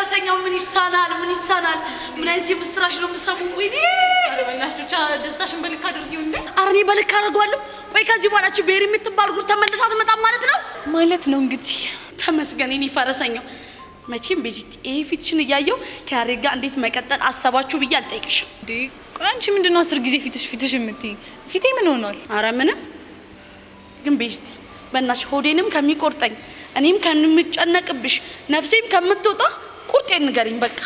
ፈረሰኛው ምን ይሳናል ምን አይነት የምስራች ነው የምሰማው ወይኔ ኧረ በእናትሽ ብቻ ደስታሽን በልክ አድርጊው እንዴ ኧረ እኔ በልክ አደርገዋለሁ ወይ ከዚህ በኋላችሁ ቤሪ የምትባል ጉር ተመልሳ ትመጣም ማለት ነው እንግዲህ ተመስገን እኔ ፈረሰኛው መቼም ቤዚት ይሄ ፊትሽን እያየው ከያሬድ ጋር እንዴት መቀጠል አሰባችሁ ብዬ አልጠይቅሽም እንዴ ቆይ አንቺ ምንድነው 10 ጊዜ ፊትሽ የምትይ ፊቴ ምን ሆኗል ኧረ ምንም ግን ቤዚት በእናትሽ ሆዴንም ከሚቆርጠኝ እኔም ከምጨነቅብሽ ነፍሴም ከምትወጣ ቁርጤን ንገሪኝ በቃ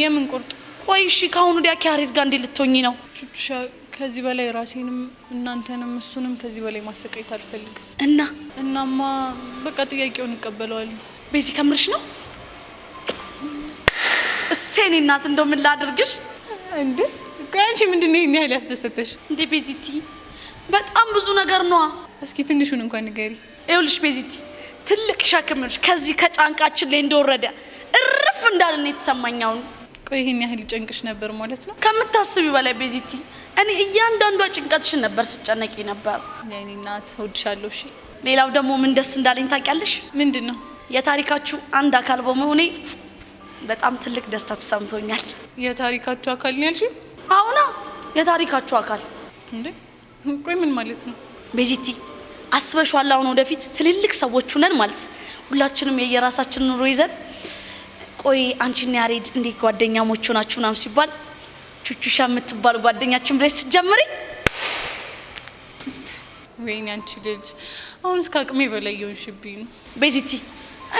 የምን ቁርጥ ቆይ እሺ ካሁን ወዲያ ከያሬድ ጋር እንዴት ልትሆኚ ነው ቹቹሻ ከዚህ በላይ ራሴንም እናንተንም እሱንም ከዚህ በላይ ማሰቃየት አልፈልግም እናማ በቃ ጥያቄውን እቀበለዋለሁ ቤዚ ከምርሽ ነው እሴኔ እናት እንደው ምን ላድርግሽ እንዴ ቆይ አንቺ ምንድነው ይሄን ያህል ያስደሰተሽ እንዴ ቤዚቲ በጣም ብዙ ነገር ነው እስኪ ትንሹን እንኳን ንገሪ ይኸውልሽ ቤዚቲ ትልቅ ሸክም ነው ከዚህ ከጫንቃችን ላይ እንደወረደ እርፍ እንዳልን የተሰማኛው ቆይ ይሄን ያህል ጨንቅሽ ነበር ማለት ነው ከምታስቢ በላይ ቤዚቲ እኔ እያንዳንዷ ጭንቀትሽን ነበር ስጨነቂ ነበር የኔ እናት እወድሻለሁ እሺ ሌላው ደግሞ ምን ደስ እንዳለኝ ታውቂያለሽ ምንድነው የታሪካችሁ አንድ አካል በመሆኔ በጣም ትልቅ ደስታ ተሰምቶኛል የታሪካችሁ አካል ነው ያልሽኝ አሁን የታሪካችሁ አካል እንዴ ቆይ ምን ማለት ነው ቤዚቲ አስበሽዋል አሁን ወደፊት ትልልቅ ሰዎች ሆነን ማለት ሁላችንም የየራሳችን ኑሮ ይዘን ቆይ አንቺና ያሬድ እንዴ ጓደኛሞች ሆናችሁ ናም ሲባል ቹቹሻ የምትባል ጓደኛችን ብለሽ ስትጀምሪ ወይኔ አንቺ ልጅ አሁን እስከ አቅሜ በላይ ይሆንሽብኝ ቤዚቲ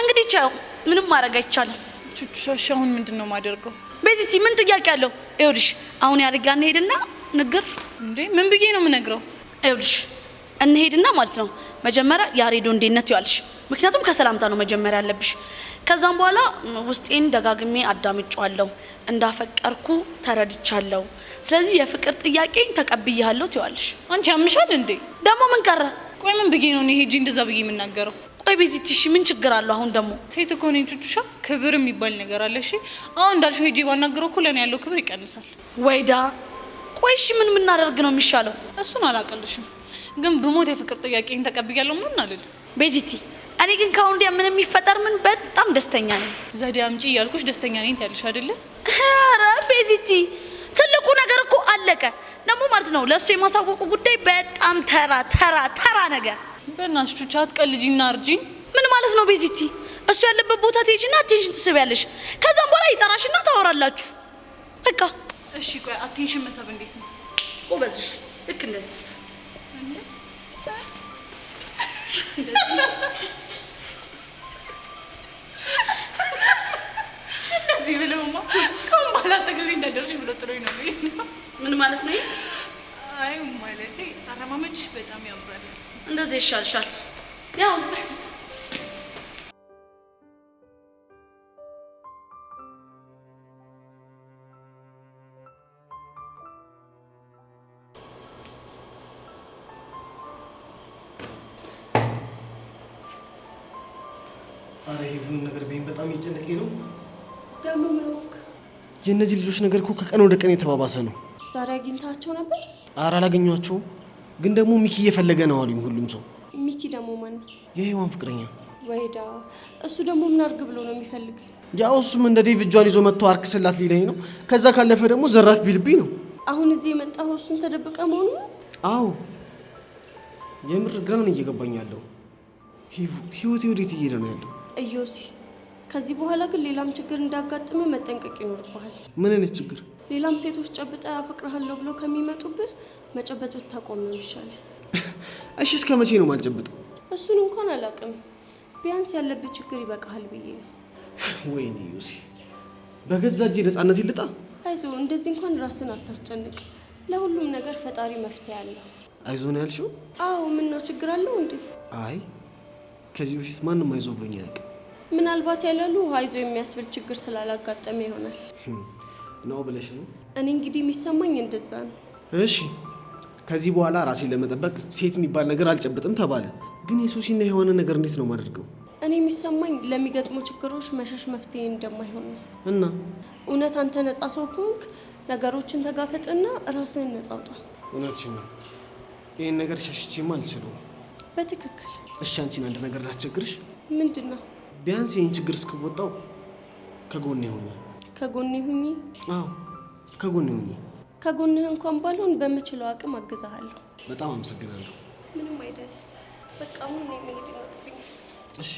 እንግዲህ ቻው ምንም ማድረግ አይቻልም ቹቹሻ አሁን ምንድነው ማደርገው ቤዚቲ ምን ጥያቄ አለው ይኸውልሽ አሁን ያሬድ ጋር እንሄድና ንግር እንዴ ምን ብዬ ነው የምነግረው ይኸውልሽ እንሄድና ማለት ነው መጀመሪያ ያሬድ እንዴነት ይዋልሽ ምክንያቱም ከሰላምታ ነው መጀመሪያ ያለብሽ ከዛም በኋላ ውስጤን ደጋግሜ አዳምጫለሁ እንዳፈቀርኩ ተረድቻለሁ ስለዚህ የፍቅር ጥያቄን ተቀብያለሁ ትዋልሽ አንቺ አምሻል እንዴ ደሞ ምን ቀረ ቆይ ምን ብዬ ነው እኔ ሄጂ እንደዛ ብዬ የምናገረው ቆይ ቤዚቲ እሺ ምን ችግር አለው አሁን ደሞ ሴት እኮ ነኝ ቹቹሻ ክብር የሚባል ነገር አለ እሺ አሁን እንዳልሽው ሄጂ ባናገረው እኮ ለኔ ያለው ክብር ይቀንሳል ወይዳ ቆይ እሺ ምን እናደርግ ነው የሚሻለው እሱን አላቀልሽም ግን በሞት የፍቅር ጥያቄን ተቀብያለሁ ምን አልል ቤዚቲ እኔ ግን ካሁን ዲያ ምን የሚፈጠር ምን በጣም ደስተኛ ነኝ ዘዴ አምጪ ያልኩሽ ደስተኛ ነኝ ታያለሽ አይደለ ኧረ ቤዚቲ ትልቁ ነገር እኮ አለቀ ደግሞ ማለት ነው ለሱ የማሳወቁ ጉዳይ በጣም ተራ ነገር በእናትሽ ቹቻ አትቀልጂና አርጂኝ ምን ማለት ነው ቤዚቲ እሱ ያለበት ቦታ ትሄጂና አቴንሽን ትስቢያለሽ ከዛም በኋላ ይጠራሽና ታወራላችሁ በቃ እሺ ቆይ አቴንሽን መሳብ እንዴት ነው ጎበዝሽ ልክ እንደዚህ እንደዚህ ብለውማ ከማላ ተገቢ እንዳደርሽ ብሎ ጥሮኝ ነው ምን ማለት ነው አይ ማለቴ አረማመድሽ በጣም ያምራል እንደዚህ ይሻልሻል ያው አረ ይሁን ነገር በይን በጣም እየጨነቀኝ ነው ደሞ ምንክ የእነዚህ ልጆች ነገር እኮ ከቀን ወደ ቀን የተባባሰ ነው ዛሬ አግኝታቸው ነበር ኧረ አላገኘኋቸውም ግን ደግሞ ሚኪ እየፈለገ ነው አሉኝ ሁሉም ሰው ሚኪ ደግሞ ማን ነው የሔዋን ፍቅረኛ ወይዳ እሱ ደግሞ ምን አድርግ ብሎ ነው የሚፈልግ ያው እሱም እንደ ዴቭ እጇን ይዞ መጥቶ አርክ ስላት ሊለኝ ነው ከዛ ካለፈ ደግሞ ዘራፍ ቢልብኝ ነው አሁን እዚህ የመጣው እሱን ተደብቀ መሆኑ አዎ የምር ግራ ነው እየገባኝ ያለው ህይወቴ ወዴት እየሄደ ነው ያለው እዮሲ ከዚህ በኋላ ግን ሌላም ችግር እንዳጋጥመ መጠንቀቅ ይኖርብሃል ምን አይነት ችግር ሌላም ሴቶች ጨብጣ አፈቅርሃለሁ ብሎ ከሚመጡብህ መጨበጥ ብታቆም ነው ይሻላል እሺ እስከ መቼ ነው ማልጨብጠው እሱን እንኳን አላውቅም ቢያንስ ያለበት ችግር ይበቃሃል ብዬ ነው ወይኔ ዮሲ በገዛ እጄ ነፃነት ይልጣ አይዞህ እንደዚህ እንኳን ራስን አታስጨንቅ ለሁሉም ነገር ፈጣሪ መፍትሄ አለ አይዞህ ነው ያልሽው አዎ ምን ነው ችግር አለው እንዴ አይ ከዚህ በፊት ማንም አይዞህ ብሎኝ አያውቅም ምናልባት ያለሉ አይዞ የሚያስብል ችግር ስላላጋጠመ ይሆናል ነው ብለሽ ነው እኔ እንግዲህ የሚሰማኝ እንደዛ ነው እሺ ከዚህ በኋላ ራሴን ለመጠበቅ ሴት የሚባል ነገር አልጨብጥም ተባለ ግን የሶሲና የሆነ ነገር እንዴት ነው ማድረገው እኔ የሚሰማኝ ለሚገጥሙ ችግሮች መሸሽ መፍትሄ እንደማይሆን ነው እና እውነት አንተ ነፃ ሰው ከሆንክ ነገሮችን ተጋፈጥና ራስህን ነፃ አውጣ እውነትሽ ነው ይሄን ነገር ሸሽቼማ አልችለውም በትክክል እሺ አንቺን አንድ ነገር ላስቸግርሽ ምንድነው ቢያንስ ይሄን ችግር እስክወጣው ከጎኔ ሁኚ። ከጎኔ ሁኚ? አዎ ከጎኔ ሁኚ። ከጎንህ እንኳን ባልሆን በምችለው አቅም አግዛለሁ። በጣም አመሰግናለሁ። ምንም አይደል። በቃ አሁን ነው መሄድ ይኖርብኛል። እሺ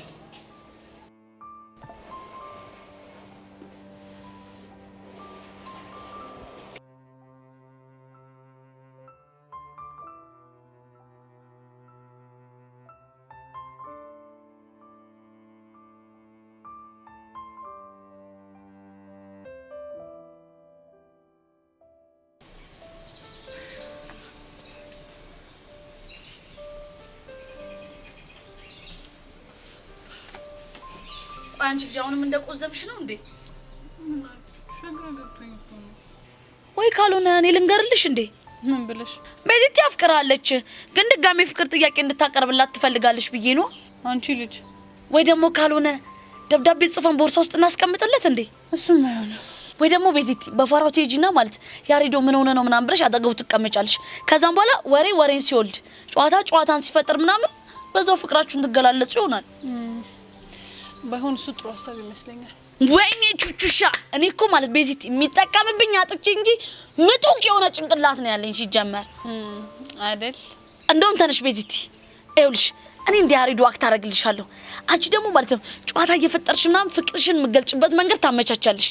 አንቺ ልጅ አሁንም እንደቆዘምሽ ነው እንዴ? ሸግራ ገብቶኝ ነው። ወይ ካልሆነ እኔ ልንገርልሽ እንዴ? ምን ብለሽ? ቤዚቲ አፍቅራለች፣ ግን ድጋሜ ፍቅር ጥያቄ እንድታቀርብላት ትፈልጋለች ብዬ ነው። አንቺ ልጅ ወይ ደግሞ ካልሆነ ደብዳቤ ጽፈን ቦርሳ ውስጥ እናስቀምጥለት እንዴ? እሱም አይሆንም። ወይ ደግሞ ቤዚቲ በፋራው ቴጂና ማለት ያሬዶ ምን ሆነ ነው ምናምን ብለሽ አጠገቡ ትቀመጫለሽ። ከዛም በኋላ ወሬን ሲወልድ ጨዋታን ሲፈጥር ምናምን በዛው ፍቅራችሁን ትገላለጹ ይሆናል። ባይሆን እሱ ጥሩ ሀሳብ ይመስለኛል። ወይኔ ቹቹሻ፣ እኔ እኮ ማለት ቤዚቲ የሚጠቀምብኝ አጥቼ እንጂ ምጡቅ የሆነ ጭንቅላት ነው ያለኝ ሲጀመር አይደል? እንደውም ተነሽ ቤዚቲ፣ ይኸውልሽ እኔ እንደ ያሬዶ አክት አደርግልሻለሁ። አንቺ ደግሞ ማለት ነው ጨዋታ እየፈጠርሽ ምናምን ፍቅርሽን የምገልጭበት መንገድ ታመቻቻለሽ።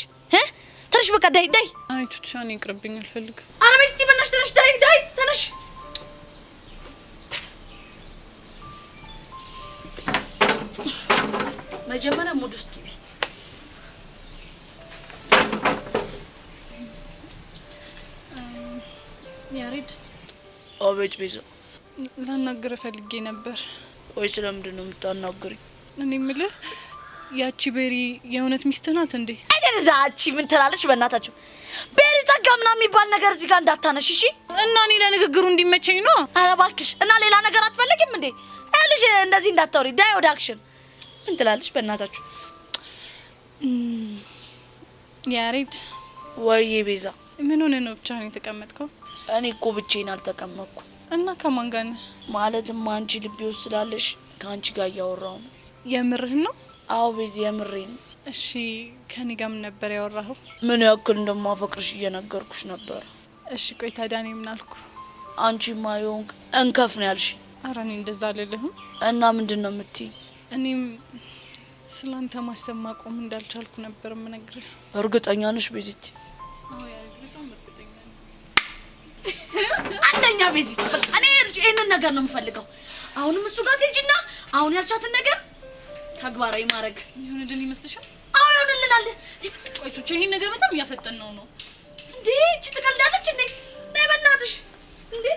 ተነሽ በቃ ዳይ። አይ ቹቹሻ፣ እኔ ይቅርብኝ አልፈልግም። ኧረ ቤዚቲ በእናትሽ ተነሽ፣ ዳይ ተነሽ። መጀመሪያ ሙድ ውስጥ ግቢ። ያሬድ። አቤት ቤዛ። ላናግርህ ፈልጌ ነበር። ወይ ስለምንድን ነው የምታናግሪኝ? እኔ የምልህ ያቺ ቤሪ የእውነት ሚስት ናት እንዴ? እዛቺ ምን ትላለች? በእናታችሁ ቤሪ ጸጋ ምናምን የሚባል ነገር እዚህ ጋር እንዳታነሽ እሺ? እና እኔ ለንግግሩ እንዲመቸኝ ነው። ኧረ እባክሽ። እና ሌላ ነገር አትፈልጊም እንዴ? ይኸውልሽ እንደዚህ እንዳታወሪ። ዳይ ወደ አክሽን። ምን ትላለች? በእናታችሁ ያሬድ። ወይ ቤዛ። ምን ሆነ ነው ብቻህን የተቀመጥከው? እኔ እኮ ብቻዬን አልተቀመጥኩም። እና ከማን ጋር ነህ? ማለትም አንቺ ልቤ ውስጥ ስላለሽ ከአንቺ ጋር እያወራሁ ነው። የምርህን ነው? አዎ ቤዛ የምሬን። እሺ ከኔ ጋር ምን ነበር ያወራኸው? ምን ያክል እንደማፈቅርሽ እየነገርኩሽ ነበር። እሺ ቆይ ታዲያ እኔ ምን አልኩ? አንቺማ የሆንክ እንከፍ ነው ያልሽ። ኧረ እኔ እንደዛ አልልህም። እና ምንድን ነው የምትይኝ? እኔም ስላንተ ማሰብ ማቆም እንዳልቻልኩ ነበር የምነግርህ። እርግጠኛ ነሽ ቤዚቲ? አዎ ያሬድ፣ በጣም እርግጠኛ ነኝ። አንደኛ ቤዚቲ፣ በቃ እኔ ይሄንን ነገር ነው የምፈልገው። አሁንም እሱ ጋር ትሄጂና አሁን ያልሻትን ነገር ተግባራዊ ማድረግ ይሆንልን ይመስልሻል? አዎ ይሆንልናል። ቆይ ቹቹ፣ ይሄን ነገር በጣም እያፈጠን ነው እንዴ? እቺ ትቀልዳለች እንዴ? ነይ በእናትሽ እንዴ!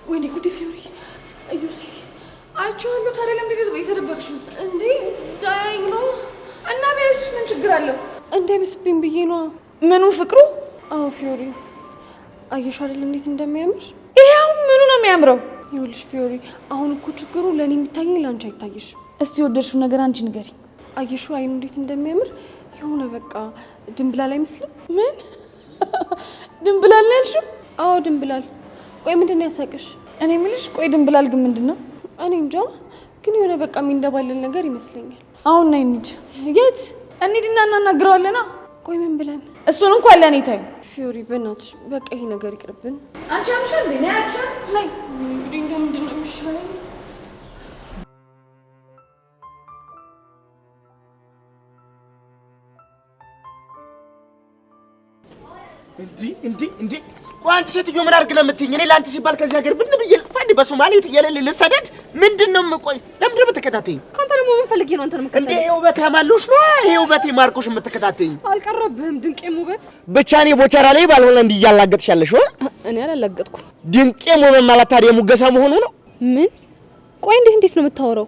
ወይኔ ጉዲ ፊዮሪ፣ አዩሲ አይቼዋለሁ። ታዲያ ለምንድን ነው የተደበቅሽው እንዴ? ዳያኝ ነው እና ቢያይሽ ምን ችግር አለው? እንዳይመስብኝ ብዬ ነው። ምኑ ፍቅሩ? አዎ ፊዮሪ፣ አየሽ አይደል እንዴት እንደሚያምር? ይሄው ምኑ ነው የሚያምረው? ይኸውልሽ ፊዮሪ፣ አሁን እኮ ችግሩ ለኔ የሚታየኝ ላንቺ አይታየሽ። እስቲ ወደድሽው ነገር አንቺ ንገሪ። አየሽው አይኑ እንዴት እንደሚያምር? የሆነ በቃ ድንብላል አይመስልም? ምን ድንብላል ያልሽው? አዎ ድንብላል። ቆይ ምንድን ነው ያሳቅሽ? እኔ የምልሽ ቆይ ድንብላል ግን ምንድን ነው? እኔ እንጃ፣ ግን የሆነ በቃ የሚንደባለል ነገር ይመስለኛል። አሁን ነይ እንሂድ። የት እንሂድና እናናግረዋለና? ቆይ ምን ብለን? እሱን እንኳን ለኔ ታዩ። ፊዮሪ በእናትሽ በቃ ይሄ ነገር ይቅርብን። አንቺ አምሻል እንዴ? ነይ አምሻል። ነይ እንግዲህ እንደው ምንድን ነው የሚሻለው? እንዴ ቆይ አንቺ ሴትዮ ምን አድርግ ለምትይኝ? እኔ ለአንቺ ሲባል ከዚህ ሀገር ብን ብዬ ልጥፋ እንዴ? በሶማሌ የለለ ልሰደድ? ምንድነው? ቆይ ለምንድን ነው የምትከታተይኝ? ካንተ ደግሞ ምን ፈልጌ ነው አንተን የምከታተይኝ? እንዴ ይሄ ውበት ያማሉሽ ነው? ይሄ ውበቴ ማርኮሽ የምትከታተይኝ? አልቀረብህም ድንቄም ውበት ብቻ። እኔ ቦቸራ ላይ ባልሆነ እንዲህ እያላገጥሽ ያለሽ ወይ? እኔ አላላገጥኩ። ድንቄም ውበት ማለት ታዲያ ሙገሳ መሆኑ ነው? ምን? ቆይ እንዴት ነው የምታወራው?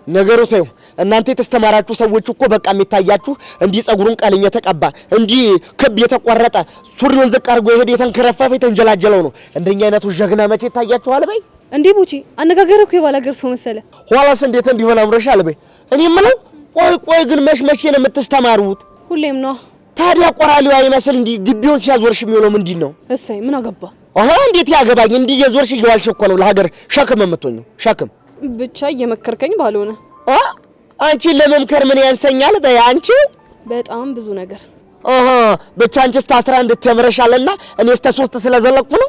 ነገሩ ተይው። እናንተ የተስተማራችሁ ሰዎች እኮ በቃ የሚታያችሁ እንዲህ ጸጉሩን ቀለም የተቀባ እንዲህ ክብ የተቆረጠ ሱሪውን ዝቅ አድርጎ የሄደ የተንከረፈፈ የተንጀላጀለው ነው። እንደኛ አይነቱ ጀግና መቼ ይታያችኋል? በይ እንዴ ቡቺ፣ አነጋገርኩ የባላገር ሰው መሰለ። ኋላስ እንዴት እንዲሆን አምሮሻል? በይ እኔ የምለው ቆይ ግን መሽመሽ ነው የምትስተማሩት? ሁሌም ነው። ታዲያ ቆራሊው አይመስል እንዲህ ግቢውን ሲያዞርሽ የሚሆነው ምንድን ነው? እሰይ ምን አገባ? እንዴት ያገባኝ? እንዲህ የዞርሽ እየዋልሽ እኮ ነው ለሀገር ሸክም የምትሆኚው። ሸክም ብቻ እየመከርከኝ ባልሆነ አንቺን ለመምከር ምን ያንሰኛል? በይ አንቺ በጣም ብዙ ነገር ብቻ አንቺ እስከ 11 ተምረሻልና እኔ እስከ 3 ስለዘለቅኩ ነው።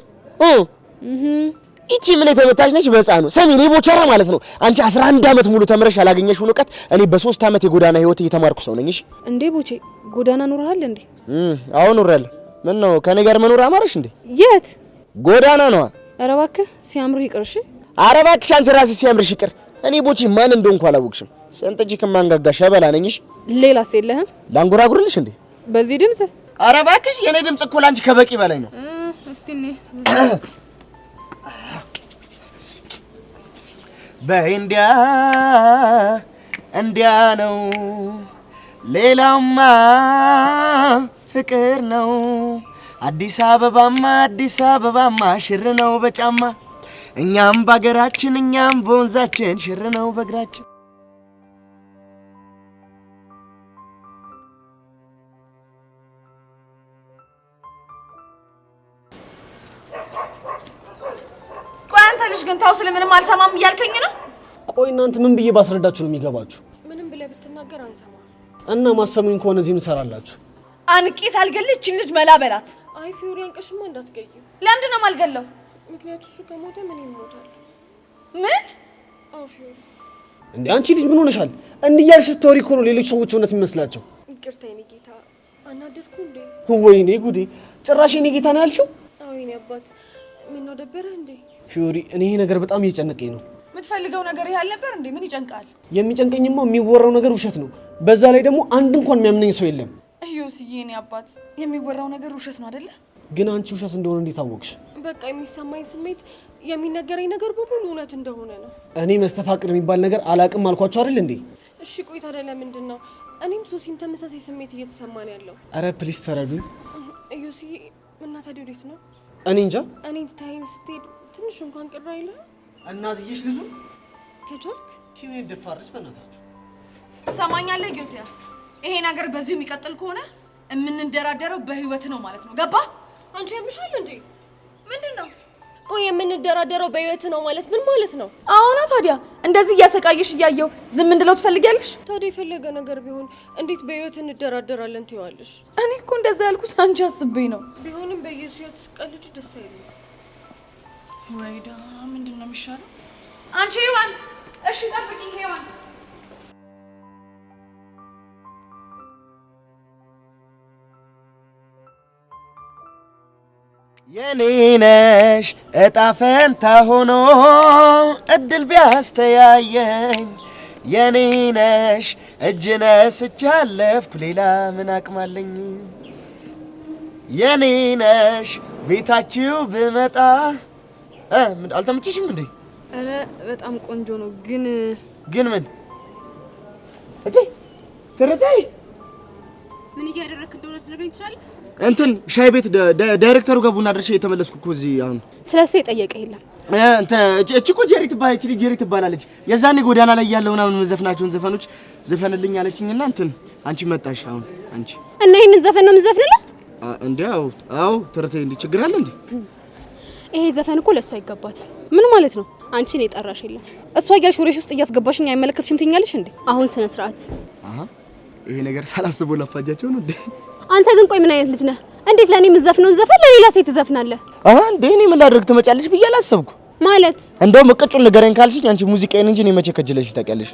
እቺ ምን የተመታች ነች በሕፃኑ። ስሚ እኔ ቦቸራ ማለት ነው። አንቺ 11 ዓመት ሙሉ ተምረሽ ያላገኘሽውን ዕውቀት እኔ በ3 ዓመት የጎዳና ህይወት እየተማርኩ ሰው ነኝ። እሺ እንዴ ቦቼ ጎዳና ኑረሃል እንዴ? አዎ ኑሬያለሁ። ምን ነው ከኔ ጋር መኖር አማረሽ እንዴ? የት ጎዳና ነው? ኧረ እባክህ ሲያምር ይቅርሽ። ኧረ እባክሽ አንቺ ራስሽ ሲያምርሽ ይቅር። እኔ ቦቼ ማን እንደሆንኩ አላወቅሽም። ሰንጠጂ ከማንጋጋ ሸበላ ነኝ። እሺ ሌላስ የለህም? ላንጎራጉርልሽ እንዴ በዚህ ድምጽ? ኧረ እባክሽ የኔ ድምጽ እኮ ላንቺ ከበቂ በላይ ነው። እስቲ እኔ በእንዲያ እንዲያ ነው ሌላውማ ፍቅር ነው። አዲስ አበባማ ሽር ነው በጫማ እኛም ባገራችን እኛም በወንዛችን ሽር ነው በእግራችን። ልጅ ግን ታው ስለምንም አልሰማም እያልከኝ ነው? ቆይ እናንተ ምን ብዬ ባስረዳችሁ ነው የሚገባችሁ? ምንም ብለህ ብትናገር አንሰማ እና ማሰሙኝ ከሆነ እዚህ እንሰራላችሁ። አንቂ ሳልገልሽ እቺ ልጅ መላ በላት። አይ ፊዮሪ አንቀሽማ እንዳትገይ። ለምንድን ነው የማልገለው? ምክንያቱም እሱ ከሞተ ምን ይሞታል? ምን? አዎ ፊዮሪ። እንዴ አንቺ ልጅ ምን ሆነሻል? እንዲያልሽ ስቶሪ እኮ ነው ሌሎች ሰዎች እውነት የሚመስላቸው። ይቅርታ የኔ ጌታ አናደድኩ እንዴ? ወይኔ ጉዴ! ጭራሽ የኔ ጌታ ነው ያልሽው? አዎ የኔ አባት ምን ነው ደበረ እንዴ? ፊዮሪ እኔ ይሄ ነገር በጣም እየጨነቀኝ ነው። የምትፈልገው ነገር ይሄ አልነበር እንዴ? ምን ይጨንቃል? የሚጨንቀኝማ የሚወራው ነገር ውሸት ነው። በዛ ላይ ደግሞ አንድ እንኳን የሚያምነኝ ሰው የለም። እዮስዬ የኔ አባት የሚወራው ነገር ውሸት ነው አይደለ? ግን አንቺ ውሸት እንደሆነ እንዴት አወቅሽ? በቃ የሚሰማኝ ስሜት የሚነገረኝ ነገር በሙሉ እውነት እንደሆነ ነው። እኔ መስተፋቅር የሚባል ነገር አላቅም አልኳቸው አይደል እንዴ? እሺ ቆይ ታዲያ ለምንድን ነው እኔም ሶሲም ተመሳሳይ ስሜት እየተሰማን ያለው? አረ ፕሊስ ተረዱኝ። እዮስዬ እና ታዲያ ወዴት ነው? እኔ እንጃ። እኔን ትታይን ስትሄድ ትንሽ እንኳን ቅር አይልህ? እናዝዬሽ ልዙ ከቻልክ ሲኔ ደፋርስ በእናታችሁ ሰማኛለህ ዮሲያስ፣ ይሄ ነገር በዚህ የሚቀጥል ከሆነ የምንደራደረው በህይወት ነው ማለት ነው። ገባ? አንቺ ያምሻል እንዴ? ምንድነው? ቆይ የምንደራደረው በህይወት ነው ማለት ምን ማለት ነው? አሁን ታዲያ እንደዚህ እያሰቃየሽ እያየው ዝም እንድለው ትፈልጊያለሽ? ታዲያ የፈለገ ነገር ቢሆን እንዴት በህይወት እንደራደራለን ትይዋለሽ? እኔ እኮ እንደዛ ያልኩት አንቺ አስቤኝ ነው። ቢሆንም በኢየሱስ ያስቀልጅ ደስ አይልም። ወይዳ ምንድነው የሚሻለው? አንቺ ሄዋን፣ እሺ ጠብቂኝ ሄዋን። የኔ ነሽ እጣ ፈንታ ሆኖ እድል ቢያስተያየኝ የኔ ነሽ እጅ ነስቼ አለፍኩ ሌላ ምን አቅማለኝ። የኔ ነሽ ቤታችሁ ብመጣ አልተመቸሽም እንዴ? አረ በጣም ቆንጆ ነው። ግን ምን እቴ ትርታይ ምን እያደረክ እንደሆነ ትነግረኝ ትችላለህ? እንትን ሻይ ቤት ዳይሬክተሩ ጋር ቡና ድርሼ የተመለስኩ እኮ እዚህ። አሁን ስለሱ የጠየቀ የለም። እቺ እኮ ጄሪ ትባላለች። የዛኔ ጎዳና ላይ ያለው ምናምን መዘፍናቸውን ዘፈኖች ዘፈንልኝ አለችኝና እንትን አንቺ መጣሽ። አሁን አንቺ እና ይሄንን ዘፈን ነው የምዘፍንላት እንዴ? አዎ ትርታይ እንዴ ችግር አለ እንዴ? ይሄ ዘፈን እኮ ለሷ አይገባት። ምን ማለት ነው? አንቺን የጠራሽ የለም። እሷ እያልሽ ወሬሽ ውስጥ እያስገባሽኝ አይመለከትሽም ትኛለሽ እንዴ? አሁን ስነ ስርዓት። ይሄ ነገር ሳላስበው ላፋጃቸው ነው እንዴ? አንተ ግን ቆይ ምን አይነት ልጅ ነህ? እንዴት ለኔ የምዘፍነውን ዘፈን ለሌላ ሴት ትዘፍናለህ? እንዴ እኔ ምን ላድርግ ትመጫለሽ ብዬ አላሰብኩ ማለት። እንደውም እቅጩን ንገረኝ ካልሽኝ አንቺ ሙዚቃዬን እንጂ እኔ መቼ ከጅለሽ ታውቂያለሽ?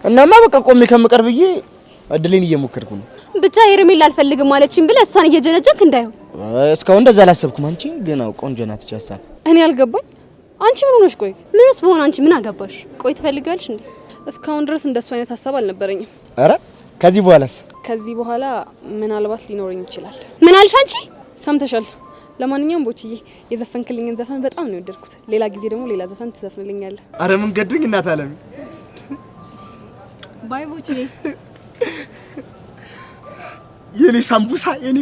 እናማ በቃ ቆሜ ከምቀር ብዬ እድሌን እየሞከርኩ ነው። ብቻ ሄርሜላ አልፈልግም ማለችኝ ብለህ እሷን እየጀነጀንክ እንዳይሆን። እስካሁን እንደዛ አላሰብኩም። አንቺ ግን ቆንጆ ናት እቺ ሀሳብ። እኔ አልገባኝ። አንቺ ምን ሆነሽ? ቆይ ምንስ በሆነ አንቺ ምን አገባሽ? ቆይ ትፈልጋለሽ እንዴ? እስካሁን ድረስ እንደሱ አይነት ሀሳብ አልነበረኝም። አረ ከዚህ በኋላስ? ከዚህ በኋላ ምናልባት ሊኖረኝ ይችላል። ምን አልሽ አንቺ? ሰምተሻል። ለማንኛውም ቦችዬ የዘፈንክልኝን ዘፈን በጣም ነው የወደድኩት። ሌላ ጊዜ ደግሞ ሌላ ዘፈን ትዘፍንልኛለህ። አረ ምን ገዱኝ እናት አለም። ባይ ቦችዬ። የኔ ሳምቡሳ የኔ